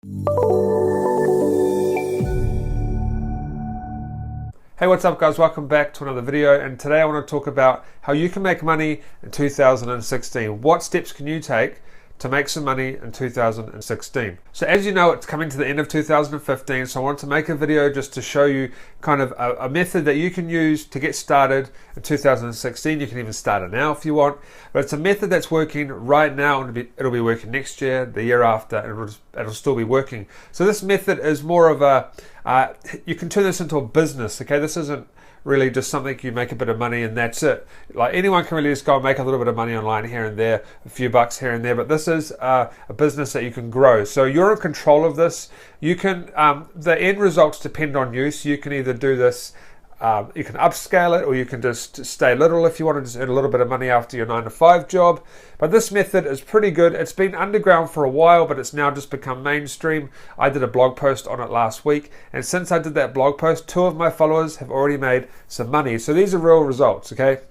Hey, what's up guys? Welcome back to another video, and today I want to talk about how you can make money in 2016. What steps can you take to make some money in 2016? So as you know, it's coming to the end of 2015, so I wanted to make a video just to show you kind of a method that you can use to get started in 2016. You can even start it now if you want, but it's a method that's working right now, and it'll be working next year, the year after, and it'll still be working. So this method is more of a, you can turn this into a business, okay? This isn't really just something you make a bit of money and that's it. Like anyone can really just go and make a little bit of money online here and there, a few bucks here and there, but this is a business that you can grow. So you're in control of this. You can, the end results depend on you, so you can either do this, you can upscale it, or you can just stay little if you want to just earn a little bit of money after your 9-to-5 job. But this method is pretty good. It's been underground for a while, but it's now just become mainstream. I did a blog post on it last week, and since I did that blog post, 2 of my followers have already made some money. So these are real results, okay?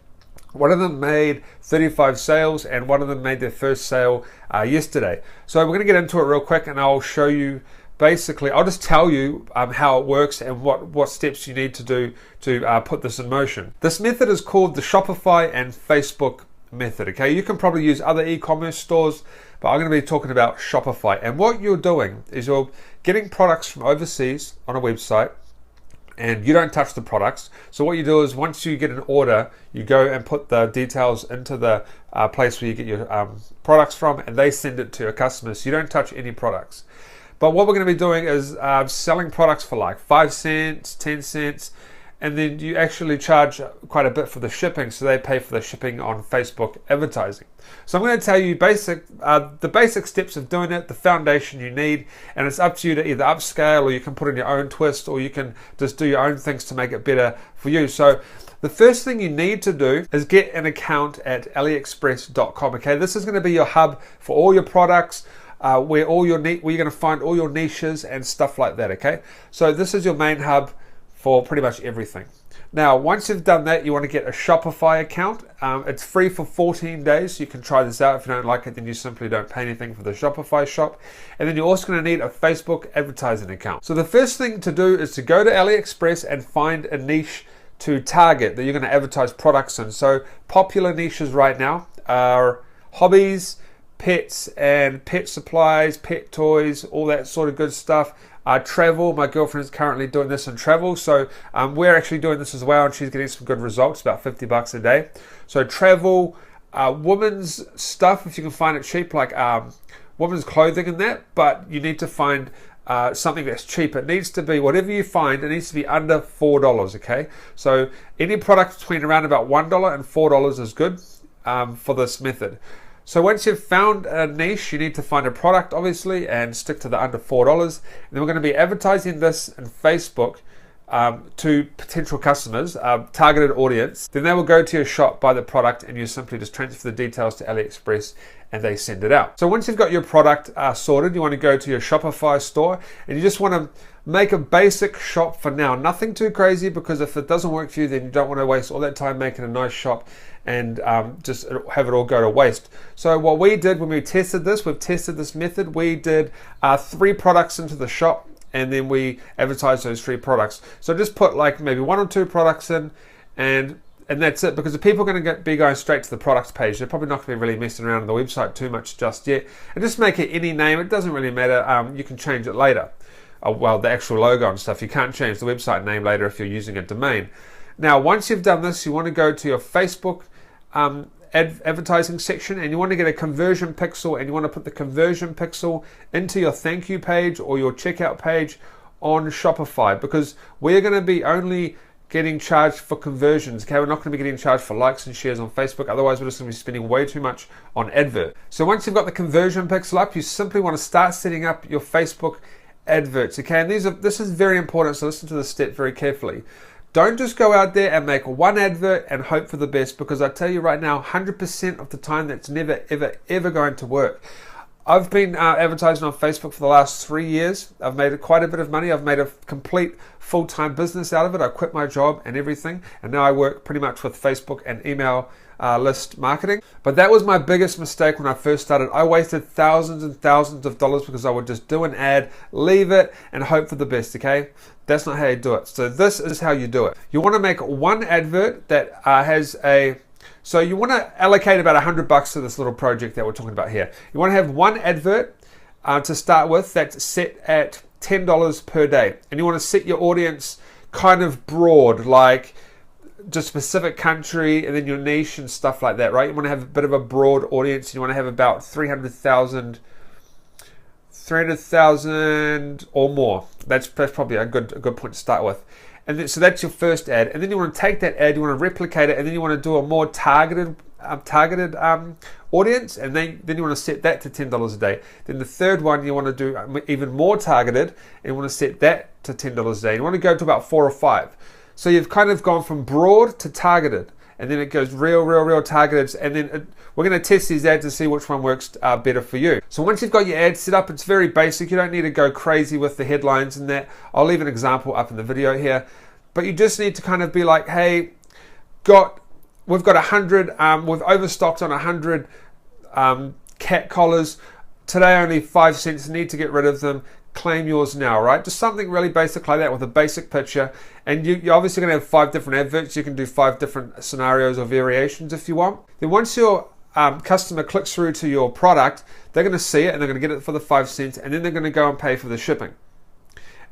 One of them made 35 sales, and one of them made their first sale yesterday. So we're going to get into it real quick, and I'll show you. Basically, I'll just tell you how it works and what steps you need to do to put this in motion. This method is called the Shopify and Facebook method, okay? You can probably use other e-commerce stores, but I'm going to be talking about Shopify. And what you're doing is you're getting products from overseas on a website, and you don't touch the products. So what you do is once you get an order, you go and put the details into the place where you get your products from, and they send it to your customers. So you don't touch any products. But what we're going to be doing is selling products for like 5 cents, 10 cents, and then you actually charge quite a bit for the shipping, so they pay for the shipping on Facebook advertising. So I'm going to tell you the basic steps of doing it, the foundation you need, and it's up to you to either upscale, or you can put in your own twist, or you can just do your own things to make it better for you. So the first thing you need to do is get an account at AliExpress.com. Okay, this is going to be your hub for all your products, where you're going to find all your niches and stuff like that, okay? So this is your main hub for pretty much everything. Now, once you've done that, you want to get a Shopify account. It's free for 14 days. You can try this out. If you don't like it, then you simply don't pay anything for the Shopify shop. And then you're also going to need a Facebook advertising account. So the first thing to do is to go to AliExpress and find a niche to target that you're going to advertise products in. So popular niches right now are hobbies, pets and pet supplies, pet toys, all that sort of good stuff. Travel, my girlfriend's currently doing this in travel, so we're actually doing this as well, and she's getting some good results, about 50 bucks a day. So travel, women's stuff, if you can find it cheap, like women's clothing and that, but you need to find something that's cheap. It needs to be, whatever you find, it needs to be under $4, okay? So any product between around about $1 and $4 is good for this method. So once you've found a niche, you need to find a product, obviously, and stick to the under $4. And then we're going to be advertising this in Facebook to potential customers, targeted audience. Then they will go to your shop, buy the product, and you simply just transfer the details to AliExpress and they send it out. So once you've got your product sorted, you want to go to your Shopify store, and you just want to make a basic shop for now. Nothing too crazy, because if it doesn't work for you, then you don't want to waste all that time making a nice shop and just have it all go to waste. So what we did when we tested this, we've tested this method, we did 3 products into the shop, and then we advertised those 3 products. So just put like maybe 1 or 2 products in, and that's it, because the people are going to be going straight to the products page. They're probably not going to be really messing around on the website too much just yet. And just make it any name. It doesn't really matter. You can change it later. Well, the actual logo and stuff. You can't change the website name later if you're using a domain. Now, once you've done this, you want to go to your Facebook advertising section, and you want to get a conversion pixel, and you want to put the conversion pixel into your thank you page or your checkout page on Shopify, because we're going to be only getting charged for conversions, okay? We're not going to be getting charged for likes and shares on Facebook, otherwise we're just going to be spending way too much on advert. So once you've got the conversion pixel up, you simply want to start setting up your Facebook adverts, okay? And this is very important, so listen to this step very carefully. Don't just go out there and make one advert and hope for the best, because I tell you right now, 100% of the time that's never, ever, ever going to work. I've been advertising on Facebook for the last 3 years. I've made quite a bit of money. I've made a complete full-time business out of it. I quit my job and everything, and now I work pretty much with Facebook and email list marketing. But that was my biggest mistake when I first started. I wasted thousands and thousands of dollars because I would just do an ad, leave it, and hope for the best, okay? That's not how you do it. So this is how you do it. You want to make one advert that has a... So you want to allocate about $100 to this little project that we're talking about here. You want to have one advert to start with that's set at $10 per day. And you want to set your audience kind of broad, like just specific country and then your niche and stuff like that, right? You want to have a bit of a broad audience. You want to have about 300,000 or more. That's probably a good point to start with. And then, so that's your first ad. And then you want to take that ad, you want to replicate it, and then you want to do a more targeted audience, and then you want to set that to $10 a day. Then the third one you want to do even more targeted, and you want to set that to $10 a day. You want to go to about 4 or 5. So you've kind of gone from broad to targeted, and then it goes real targeted, and then we're going to test these ads to see which one works better for you. So once you've got your ad set up, it's very basic. You don't need to go crazy with the headlines and that. I'll leave an example up in the video here, but you just need to kind of be like, hey, we've got 100, we've overstocked on 100 cat collars. Today only 5 cents, need to get rid of them. Claim yours now, right? Just something really basic like that with a basic picture. And you're obviously going to have 5 different adverts. You can do 5 different scenarios or variations if you want. Then once your customer clicks through to your product, they're going to see it and they're going to get it for the 5 cents, and then they're going to go and pay for the shipping.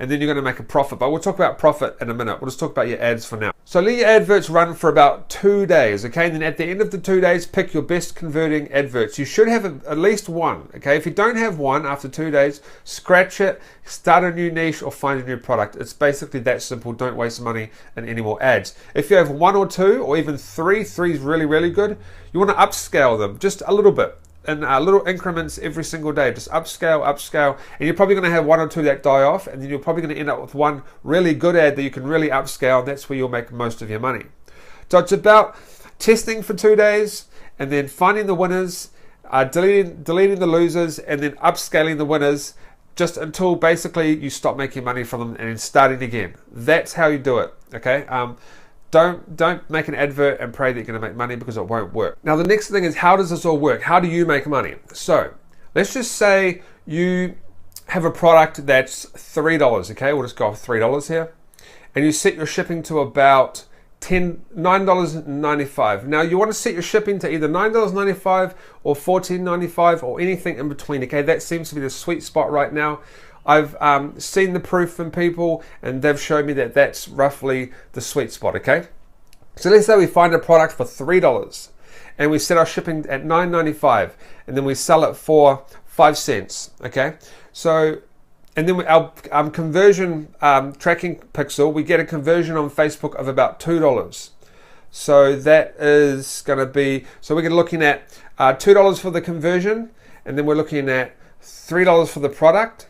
And then you're going to make a profit. But we'll talk about profit in a minute. We'll just talk about your ads for now. So let your adverts run for about 2 days, okay? And then at the end of the 2 days, pick your best converting adverts. You should have at least one, okay? If you don't have one after 2 days, scratch it, start a new niche, or find a new product. It's basically that simple. Don't waste money in any more ads. If you have 1 or 2 or even 3 is really good, you want to upscale them just a little bit. In little increments every single day. Just upscale, and you're probably going to have 1 or 2 that die off, and then you're probably going to end up with one really good ad that you can really upscale, and that's where you'll make most of your money. So it's about testing for 2 days, and then finding the winners, deleting the losers, and then upscaling the winners just until basically you stop making money from them and then starting again. That's how you do it, okay? Don't make an advert and pray that you're going to make money, because it won't work. Now the next thing is, how does this all work? How do you make money? So let's just say you have a product that's $3, okay? We'll just go with $3 here. And you set your shipping to about $9.95. Now you want to set your shipping to either $9.95 or $14.95 or anything in between, okay? That seems to be the sweet spot right now. I've seen the proof from people, and they've shown me that that's roughly the sweet spot, okay? So let's say we find a product for $3 and we set our shipping at $9.95, and then we sell it for 5 cents, okay? So, and then our conversion tracking pixel, we get a conversion on Facebook of about $2. So that is going to be, so we're looking at $2 for the conversion, and then we're looking at $3 for the product.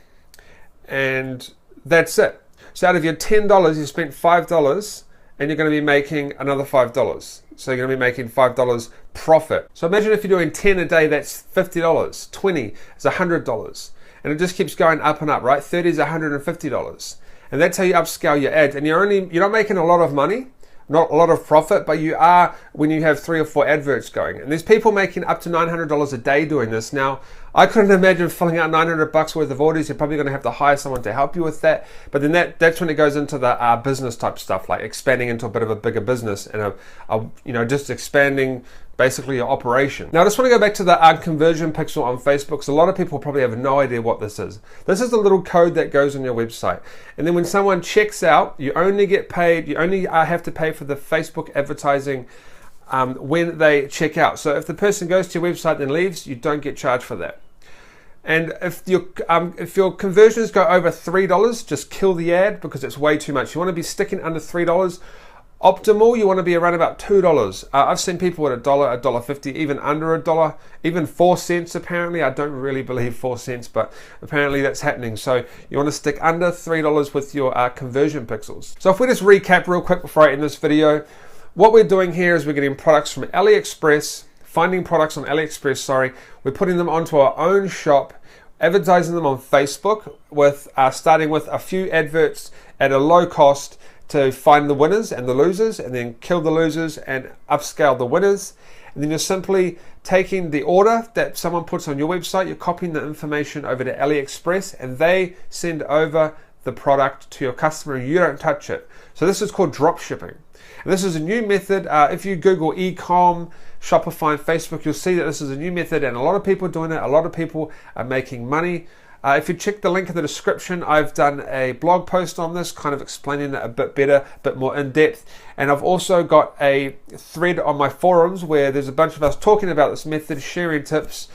And that's it. So out of your $10, you spent $5, and you're going to be making another $5. So you're going to be making $5 profit. So imagine if you're doing 10 a day, that's $50. 20 is $100. And it just keeps going up and up, right? 30 is $150. And that's how you upscale your ads. And you're not making a lot of money, not a lot of profit, but you are when you have 3 or 4 adverts going. And there's people making up to $900 a day doing this. Now, I couldn't imagine filling out $900 worth of orders. You're probably going to have to hire someone to help you with that. But then that's when it goes into the business type stuff, like expanding into a bit of a bigger business and just expanding basically your operation. Now I just want to go back to the conversion pixel on Facebook, because a lot of people probably have no idea what this is. This is the little code that goes on your website. And then when someone checks out, you only get paid, you only have to pay for the Facebook advertising when they check out. So if the person goes to your website and leaves, you don't get charged for that. And if your conversions go over $3, just kill the ad, because it's way too much. You want to be sticking under $3. Optimal, you want to be around about $2. I've seen people at $1, $1.50, even under $1, even 4 cents apparently. I don't really believe 4 cents, but apparently that's happening. So you want to stick under $3 with your conversion pixels. So if we just recap real quick before I end this video, what we're doing here is we're getting products from AliExpress, finding products on AliExpress, we're putting them onto our own shop, advertising them on Facebook, with starting with a few adverts at a low cost to find the winners and the losers, and then kill the losers and upscale the winners. and then you're simply taking the order that someone puts on your website, you're copying the information over to AliExpress, and they send over the product to your customer and you don't touch it. So this is called drop shipping. And this is a new method. If you Google e-com, Shopify, and Facebook, you'll see that this is a new method and a lot of people are doing it. A lot of people are making money. If you check the link in the description, I've done a blog post on this, kind of explaining it a bit better, a bit more in depth. And I've also got a thread on my forums where there's a bunch of us talking about this method, sharing tips,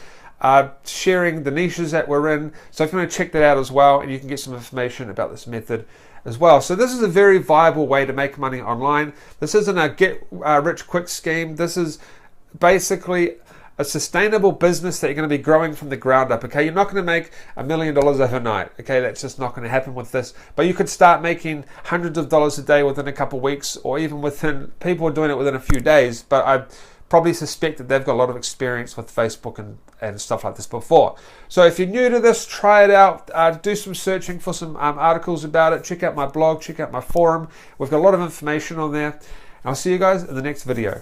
sharing the niches that we're in. So if you want to check that out as well, and you can get some information about this method as well. So this is a very viable way to make money online. This isn't a get rich quick scheme. This is basically a sustainable business that you're going to be growing from the ground up. Okay, you're not going to make $1 million overnight. Okay, that's just not going to happen with this. But you could start making hundreds of dollars a day within a couple of weeks, or even within, people are doing it within a few days. But I probably suspect that they've got a lot of experience with Facebook and stuff like this before. So if you're new to this, try it out. Do some searching for some articles about it. Check out my blog, check out my forum. We've got a lot of information on there. I'll see you guys in the next video.